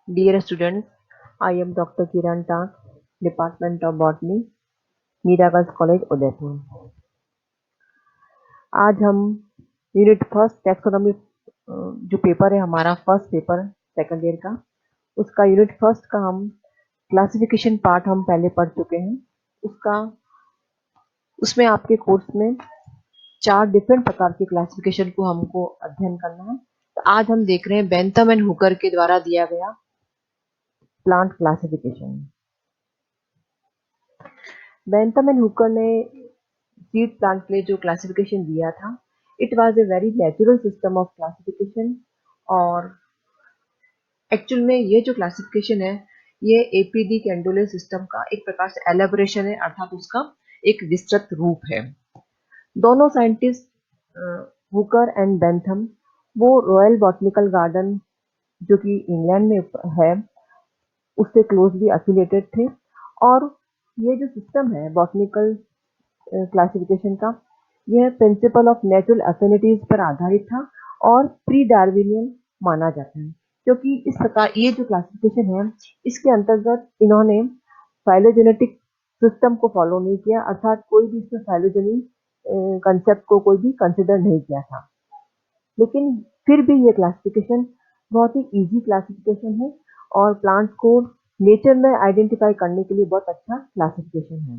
Dear students, I am Dr. Kiran Tak, Department of Botany, Meera girls college Udaipur. आज हम unit first taxonomy जो paper है हमारा first paper second year का, उसका यूनिट फर्स्ट का हम क्लासिफिकेशन पार्ट हम पहले पढ़ चुके हैं। उसमें आपके कोर्स में 4 डिफरेंट प्रकार के क्लासिफिकेशन को हमको अध्ययन करना है। तो आज हम देख रहे हैं बेंथम एंड हुकर के द्वारा दिया गया plant classification. Bentham and Hooker ने सीड प्लांट के लिए जो क्लासिफिकेशन दिया था, it was a very natural system of classification. और एक्चुअल में ये जो क्लासिफिकेशन है ये एपीडी कैंडोले सिस्टम का एक प्रकार से एलेबोरेशन है, अर्थात उसका एक विस्तृत रूप है। दोनों साइंटिस्ट हुकर एंड बेंथम वो रॉयल बॉटनिकल गार्डन जो कि इंग्लैंड में है उससे क्लोजली एफिलिएटेड थे। और ये जो सिस्टम है बॉटनिकल क्लासिफिकेशन का, यह प्रिंसिपल ऑफ नेचुरल एफिनिटीज पर आधारित था और प्री डार्विनियन माना जाता है, क्योंकि इस प्रकार ये जो क्लासिफिकेशन है इसके अंतर्गत इन्होंने फाइलोजेनेटिक सिस्टम को फॉलो नहीं किया, अर्थात कोई भी इसमें फाइलोजेनी कंसेप्ट को कोई भी कंसिडर नहीं किया था। लेकिन फिर भी ये क्लासिफिकेशन बहुत ही इजी क्लासिफिकेशन है और प्लांट्स को नेचर में आइडेंटिफाई करने के लिए बहुत अच्छा क्लासिफिकेशन है।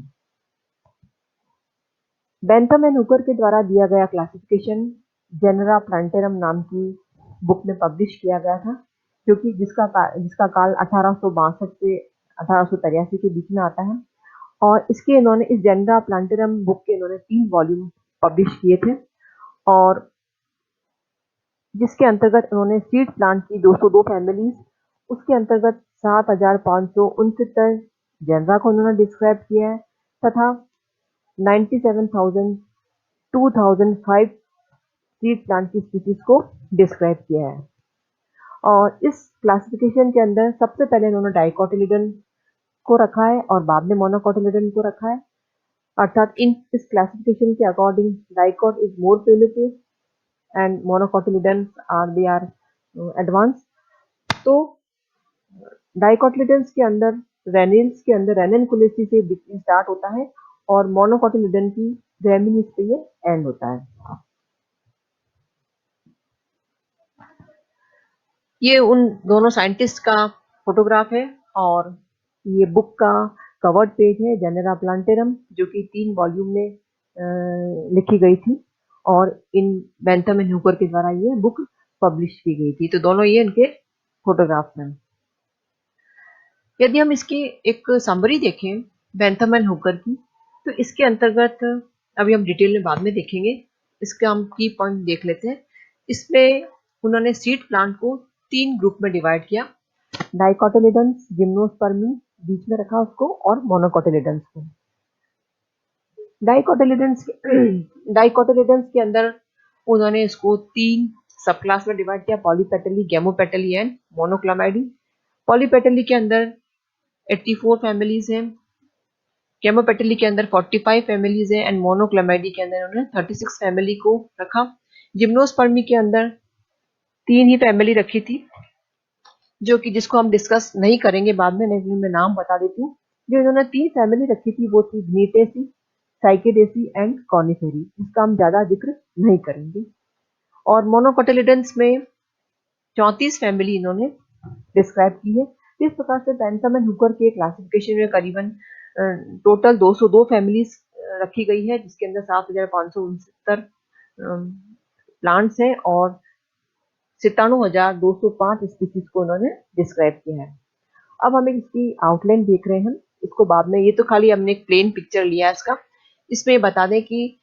बेंथम एंड हुकर के द्वारा दिया गया क्लासिफिकेशन जेनरा प्लांटेरम नाम की बुक में पब्लिश किया गया था, जो कि जिसका काल 1862 से 1883 के बीच में आता है। और इसके इन्होंने इस जेनरा प्लांटेरम बुक के इन्होंने 3 वॉल्यूम पब्लिश किए थे, और जिसके अंतर्गत उन्होंने सीड प्लांट की 202 फैमिलीज, उसके अंतर्गत 7569 जेनरा को उन्होंने डिस्क्राइब किया है तथा 97,2005 सीड प्लांट की स्पीशीज को डिस्क्राइब किया है। और इस क्लासिफिकेशन के अंदर सबसे पहले उन्होंने डाइकोटिलिडन को रखा है और बाद में मोनोकोटिलिडन को रखा है, अर्थात इस क्लासिफिकेशन के according dicot is more primitive and monocotyledon they are advance. तो डाइकोटिलिडन्स के अंदर रेनिन कुलेसी से स्टार्ट होता है और मोनोकोटिलिडन की ग्रेमिनीज पे ये एंड होता है। ये उन दोनों साइंटिस्ट का फोटोग्राफ है और ये बुक का कवर्ड पेज है जेनेरा प्लांटेरम, जो कि 3 वॉल्यूम में लिखी गई थी और इन बेंथम एंड हुकर के द्वारा ये बुक पब्लिश की गई थी। तो दोनों ये इनके फोटोग्राफ्स हैं। यदि हम इसकी एक समरी देखें बेंथम एंड हुकर की, तो इसके अंतर्गत अभी हम डिटेल में बाद में देखेंगे, इसका हम की पॉइंट देख लेते हैं। इसमें उन्होंने सीड प्लांट को 3 ग्रुप में डिवाइड किया, डाइकोटिलिडन्स, जिम्नोस्पर्मी बीच में रखा उसको, और मोनोकोटिलिडन्स को। डाइकोटिलिडन्स के अंदर उन्होंने इसको 3 सब क्लास में डिवाइड किया, पॉलीपेटली, गेमोपेटली एंड मोनोक्लामाइडी। पॉलीपेटली के अंदर 84 फैमिलीज हैं, गेमोपेटली के अंदर 45 फैमिलीज हैं एंड मोनोक्लामाइडी के अंदर उन्होंने 36 फैमिली को रखा। जिम्नोस्पर्मी के अंदर 3 ही फैमिली रखी थी, जो कि जिसको हम डिस्कस नहीं करेंगे बाद में, लेकिन मैं नाम बता देती हूँ। जो इन्होंने 3 फैमिली रखी थी वो थी ग्नीटेसी, साइकेडेसी एंड कॉनिफेरी, इसका हम ज्यादा जिक्र नहीं करेंगे। और मोनोकोटिलिडन्स में 34 फैमिली इन्होंने डिस्क्राइब की है। इस प्रकार से बेंथम एंड हुकर के क्लासिफिकेशन में करीबन टोटल 202 फैमिलीज रखी गई है, जिसके अंदर 7,569 प्लांट्स हैं और 97,205 स्पीसीज को उन्होंने डिस्क्राइब किया है। अब हम इसकी आउटलाइन देख रहे हैं, इसको बाद में, ये तो खाली हमने एक प्लेन पिक्चर लिया है इसका। इसमें बता दें कि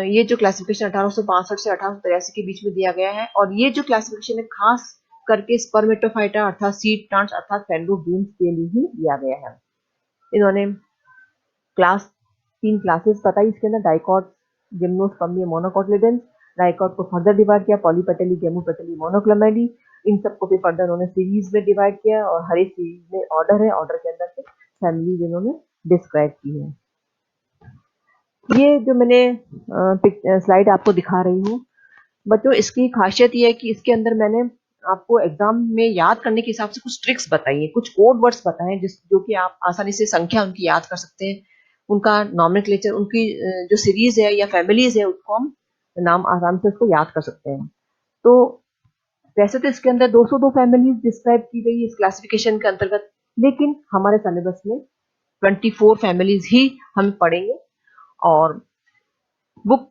ये जो क्लासिफिकेशन 1865 से 1883 के बीच में दिया गया है, और ये जो क्लासिफिकेशन है खास करके स्पर्मेटोफाइटा अर्थात सीड प्लांट्स अर्थात फेलोब्यूम्स के लिए ही दिया गया है। इन्होंने 3 क्लासेस बताई इसके अंदर, डाइकोट, जिम्नोस्पर्मी, मोनोकोटिलिडन्स। डाइकोट को फर्दर डिवाइड किया, पॉलीपेटली, गेमोपेटली, मोनोक्लामाइडी। इन सबको फिर फर्दर उन्होंने सीरीज में डिवाइड किया और हर एक सीरीज में ऑर्डर है, ऑर्डर के अंदर से फैमिलीज इन्होंने डिस्क्राइब की है। ये जो मैंने स्लाइड आपको दिखा रही हूँ बच्चों, इसकी खासियत ये है कि इसके अंदर मैंने आपको एग्जाम में याद करने के हिसाब से कुछ ट्रिक्स बताइए, कुछ कोड वर्ड्स बताएं जिस जो कि आप आसानी से संख्या उनकी याद कर सकते हैं, उनका नॉमेनक्लेचर, उनकी जो सीरीज है या फैमिलीज है उसको हम नाम आराम से उसको याद कर सकते हैं। तो वैसे तो इसके अंदर 202 फैमिलीज डिस्क्राइब की गई इस क्लासिफिकेशन के अंतर्गत, लेकिन हमारे सिलेबस में 24 फैमिलीज ही हम पढ़ेंगे। और बुक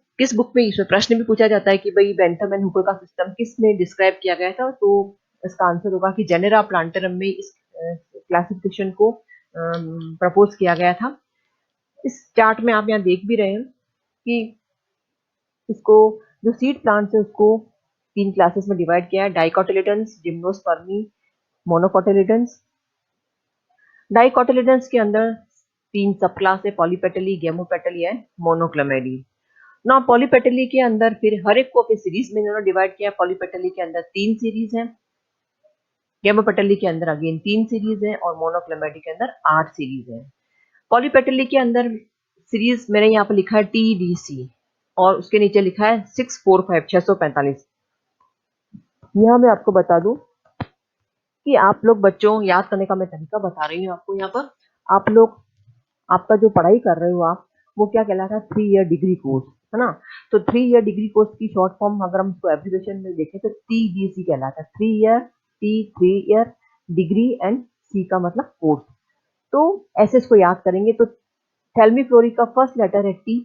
में इसमें प्रश्न भी पूछा जाता है कि भाई बेंथम एंड हुकर का सिस्टम किस में डिस्क्राइब किया गया था, तो इसका आंसर होगा कि जेनेरा प्लांटरम में इस क्लासिफिकेशन को प्रपोज किया गया था। इस चार्ट में आप यहाँ देख भी रहे हैं कि इसको जो सीड प्लांट्स है उसको 3 क्लासेस में डिवाइड किया है, डाइकोटिलेडन्स, जिम्नोस्पर्मी, मोनोकोटिलेडन्स। डाइकोटिलेडन्स के अंदर 3 सब क्लास है, पॉलीपेटली, गेमोपेटली एंड मोनोक्लेमेडी। ना पॉलीपेटली के अंदर फिर हर एक को अपनी सीरीज में इन्होंने डिवाइड किया। पॉलीपेटली के अंदर 3 सीरीज है, गेमोपेटली के अंदर अगेन 3 सीरीज है और मोनोक्लेमेडी के अंदर 8 सीरीज है। पॉलीपेटली के अंदर सीरीज मैंने यहाँ पर लिखा है TDC और उसके नीचे लिखा है 645 645। यह मैं आपको बता दूं कि आप लोग बच्चों याद करने का मैं तरीका बता रही हूँ आपको। यहाँ पर आप लोग आपका जो पढ़ाई कर रहे हो आप, वो क्या कहलाता है, 3 ईयर डिग्री कोर्स है ना। तो 3 ईयर डिग्री कोर्स की शॉर्ट फॉर्म अगर हम उसको एब्रिविएशन में देखें तो TDC कहलाता है। 3 year, T 3 year, degree and C का मतलब कोर्स। तो ऐसे इसको याद करेंगे तो थैल्मीफ्लोरी का फर्स्ट लेटर है T,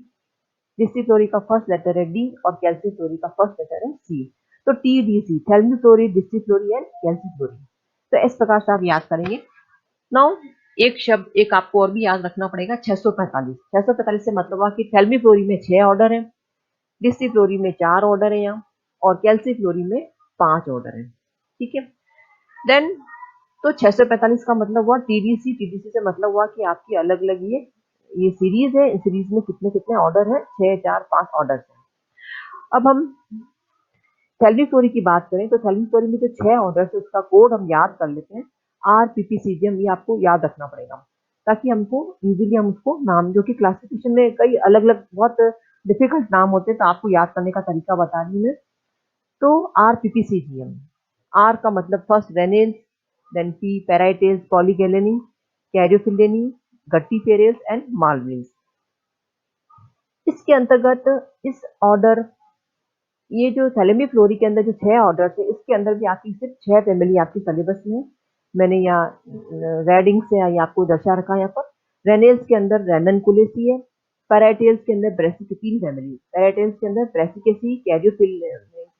डिस्टिफ्लोरी का फर्स्ट लेटर है D और कैल्सीफ्लोरी का फर्स्ट लेटर है C। तो TDC, थैल्मीफ्लोरी, डिस्टिफ्लोरी एंड कैल्सीफ्लोरी। तो इस प्रकार से आप याद करेंगे। नाउ एक शब्द एक आपको और भी याद रखना पड़ेगा, 645। 645 से मतलब हुआ कि थैल्मीफ्लोरी में 6 ऑर्डर है, डिस्टिफ्लोरी में 4 ऑर्डर है यहाँ, और कैल्सीफ्लोरी में 5 ऑर्डर है। ठीक है, देन तो 645 का मतलब हुआ TDC। TDC से मतलब हुआ कि आपकी अलग अलग ये सीरीज है, इस सीरीज में कितने कितने ऑर्डर है, 6 4 5 ऑर्डर है। अब हम थैल्मीफ्लोरी की बात करें तो थैल्मीफ्लोरी में जो 6 ऑर्डर है उसका कोड हम याद कर लेते हैं, RPPCGM। ये आपको याद रखना पड़ेगा ताकि हमको इजीली हम उसको नाम, जो कि क्लासिफिकेशन में कई अलग अलग बहुत डिफिकल्ट नाम होते हैं, तो आपको याद करने का तरीका बता रही हूँ मैं। तो RPPCGM, आर का मतलब first ranales, then P parietales, polygalinae, caryophyllinae, guttiferales and malvales. इसके अंतर्गत इस ऑर्डर, ये जो थैलेमीफ्लोरी के अंदर जो 6 ऑर्डर है, इसके अंदर भी आपकी सिर्फ 6 फैमिली आपकी सिलेबस में। मैंने यहाँ रेडिंग से ये आपको दर्शा रखा है। यहाँ पर रेनेल्स के अंदर रेननकुलेसी है, पैराइटेल्स के अंदर ब्रेसिक, 3 फैमिली, पैराइटेल्स के अंदर ब्रेसिकेसी, कैरियोफिल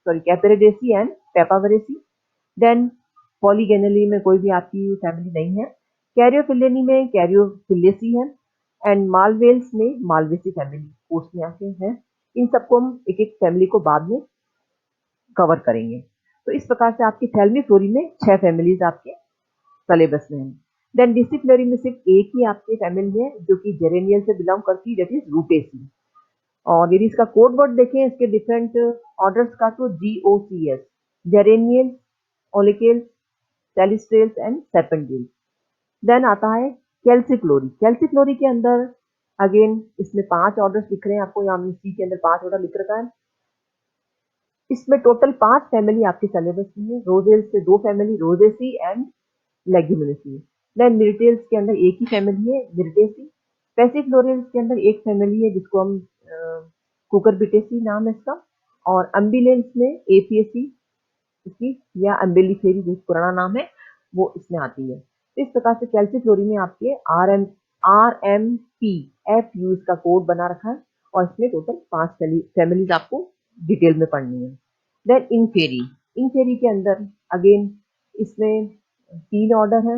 सॉरी कैपेरेडेसी एंड पेपावरेसी। देन पॉलीगेनली में कोई भी आपकी फैमिली नहीं है, कैरियोफिलेनी में कैरियोफिलेसी है, एंड मालवेल्स में मालवेसी फैमिली कोर्स में आके है। इन सबको हम एक एक फैमिली को बाद में कवर करेंगे। तो इस प्रकार से आपकी थैल्मीफ्लोरी में 6 फैमिलीज आपके सिलेबस में है। देन डिसिप्लिनरी में सिर्फ एक ही आपकी फैमिली है जो कि जेरेनियल से बिलोंग करती है, दैट इज रूटेसी। और यदि इसका कोड वर्ड देखें इसके डिफरेंट ऑर्डर्स का, तो GOCS, जेरेनियल, ओलिकेल्स, सेलिस्ट्रेल्स एंड सेपेंडिल्स। देन आता है कैल्सीफ्लोरी। कैल्सीफ्लोरी के अंदर अगेन इसमें 5 ऑर्डर्स लिख रहे हैं आपको, यहाँ सी के अंदर 5 ऑर्डर लिख रखा है। इसमें टोटल 5 फैमिली आपके सिलेबस में है। रोजेल्स से 2 family, rosaceae and leguminosae. Then myrtales के अंदर एक ही फैमिली है, मिर्टेसी। पैसिफ्लोरेल्स के अंदर एक फैमिली है जिसको हम कुकरबिटेसी नाम है इसका। और अम्बिलेंस में एपीएसी इसकी, या अम्बेलिफेरी जो पुराना नाम है, वो इसमें आती है। तो इस प्रकार से कैल्सीफ्लोरी में आपके RMPFU इसका कोड बना रखा है और इसमें टोटल 5 फैमिलीज आपको डिटेल में पढ़नी है। देन इनफेरी, इनफेरी के अंदर अगेन इसमें 3 ऑर्डर है।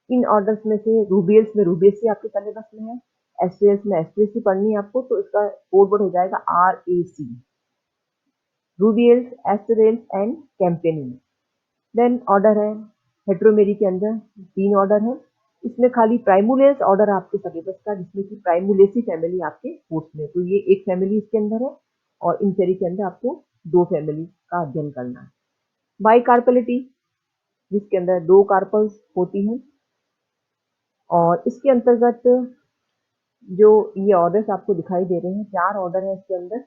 इन ऑर्डर्स में से रूबियल्स में रूबियसी आपके सिलेबस में है, एस्ट्रेल्स में एस्ट्रेसी पढ़नी है आपको, तो इसका कोड वर्ड हो जाएगा RAC, रूबियल्स, एस्ट्रेल्स एंड कैंपेनिन। देन ऑर्डर है हेट्रोमेरी के अंदर 3 ऑर्डर है। इसमें खाली प्राइमुलेस ऑर्डर आपके सिलेबस का, जिसमें कि प्राइमुलेसी फैमिली आपके कोर्स में, तो ये एक फैमिली इसके अंदर है। और इंफेरी के अंदर आपको 2 फैमिली का अध्ययन करना है। बाई कार्पेलिटी, जिसके अंदर 2 कार्पल्स होती हैं। और इसके अंतर्गत जो ये ऑर्डर्स आपको दिखाई दे रहे हैं, 4 ऑर्डर है इसके अंदर।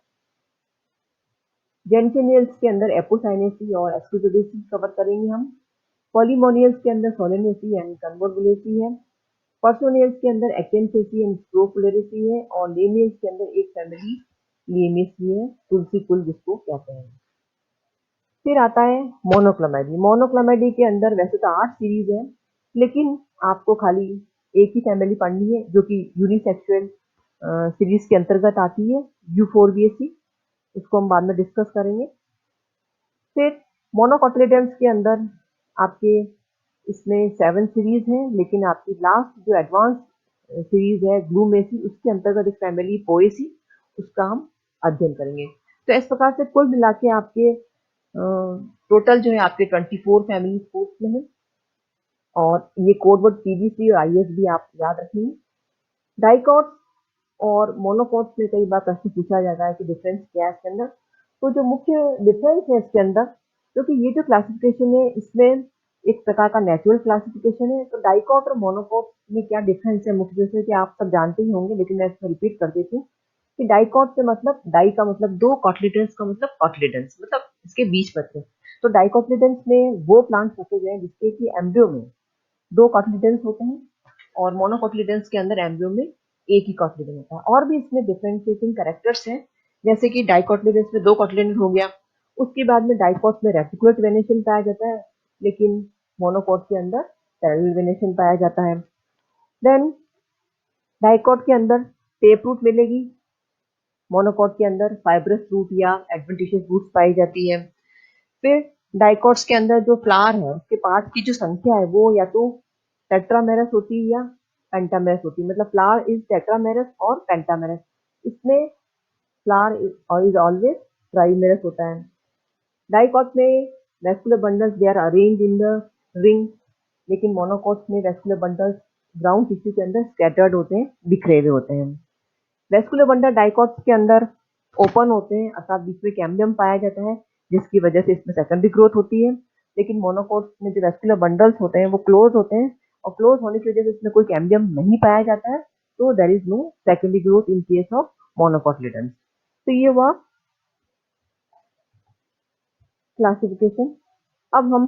जेनिथियनियल्स के अंदर एपोसाइनेसी और एस्क्लेरोडेसी कवर करेंगे हम। पॉलीमोनियल्स के अंदर सोलेनेसी एंड कन्वोल्वुलेसी है। पर्सोनियल्स के अंदर एक्टिनफेसी एंड स्क्रोफुलरेसी है। और लेमियल्स के अंदर एक फैमिली लिएमेसी है, तुलसी कुल जिसको कहते हैं। फिर आता है मोनोक्लोमेडी। मोनोक्लोमेडी के अंदर वैसे तो 8 सीरीज है, लेकिन आपको खाली एक ही फैमिली पढ़नी है जो कि यूनिसेक्सुअल सीरीज के अंतर्गत आती है, यूफोरबिएसी। इसको हम बाद में डिस्कस करेंगे। फिर मोनोकोटिलिडन्स के अंदर आपके इसमें 7 सीरीज हैं, लेकिन आपकी लास्ट जो एडवांस सीरीज है ग्लूमेसी, उसके अंतर्गत एक फैमिली पोएसी, उसका हम अध्ययन करेंगे। तो इस प्रकार से कुल मिला के आपके टोटल जो है आपके 24 फैमिली कोर्स में है। और ये कोड वर्ड पीबीसी और आईएसबी आप याद रखेंगे। डाइकॉट्स और मोनोकॉट्स में कई बार प्रश्न पूछा जाता है कि डिफरेंस क्या है इसके अंदर। तो जो मुख्य डिफरेंस है इसके अंदर, क्योंकि ये जो क्लासिफिकेशन है इसमें एक प्रकार का नेचुरल क्लासिफिकेशन है। तो डाइकॉट और मोनोकॉट में क्या डिफरेंस है, मुख्य जैसे कि आप सब जानते ही होंगे, लेकिन मैं इसमें रिपीट कर देती हूँ कि डाइकॉट से मतलब डाई का मतलब दो, कॉटिलिडन्स का मतलब कॉटिलिडन्स, मतलब इसके बीच बचे। तो डाइकॉटिलिडन्स में वो प्लांट रखे गए हैं जिसके कि एम्ब्रियो में 2 कॉटिलिडन्स होते हैं, और मोनोकोटिलिडन्स के अंदर एम्ब्रियो में एक ही कॉटिलिडन होता है। और भी इसमें डिफरेंशिएटिंग कैरेक्टर्स हैं, जैसे कि डाइकोटिलिडन्स में 2 कॉटिलिडन हो गया। उसके बाद में डाइकोट में रेटिकुलर वेनेशन पाया जाता है, लेकिन मोनोकोट के अंदर पैरेलल वेनेशन पाया जाता है। देन डाइकोट के अंदर टेप रूट मिलेगी, मोनोकोट के अंदर फाइब्रस रूट या एडवेंटिशियस रूट्स पाई जाती है। फिर डाइकोट्स के अंदर जो फ्लावर है उसके पार्ट की जो संख्या है वो या तो टेट्रामेरस होती है या पेंटामेरस होती है, मतलब फ्लावर इज टेट्रामेरस और पेंटामेरस। इसमें फ्लावर इज ऑलवेज ट्राइमेरस होता है। डाइकोट में vascular bundles they are arrange in the ring, लेकिन मोनोकोट में वेस्कुलर बंडल्स ग्राउंड टिश्यू के अंदर स्कैटर्ड होते हैं, बिखरे हुए होते हैं। वेस्कुलर बंडल डाइकोट्स के अंदर ओपन होते हैं, अर्थात बीच में कैम्बियम पाया जाता है, जिसकी वजह से इसमें सेकेंडरी ग्रोथ होती है। लेकिन मोनोकोट्स में जो वेस्कुलर बंडल्स होते हैं वो क्लोज होते हैं, और क्लोज होने की वजह से इसमें कोई कैम्बियम नहीं पाया जाता है, तो there is no secondary growth in case of monocotyledons. तो ये हुआ क्लासिफिकेशन। अब हम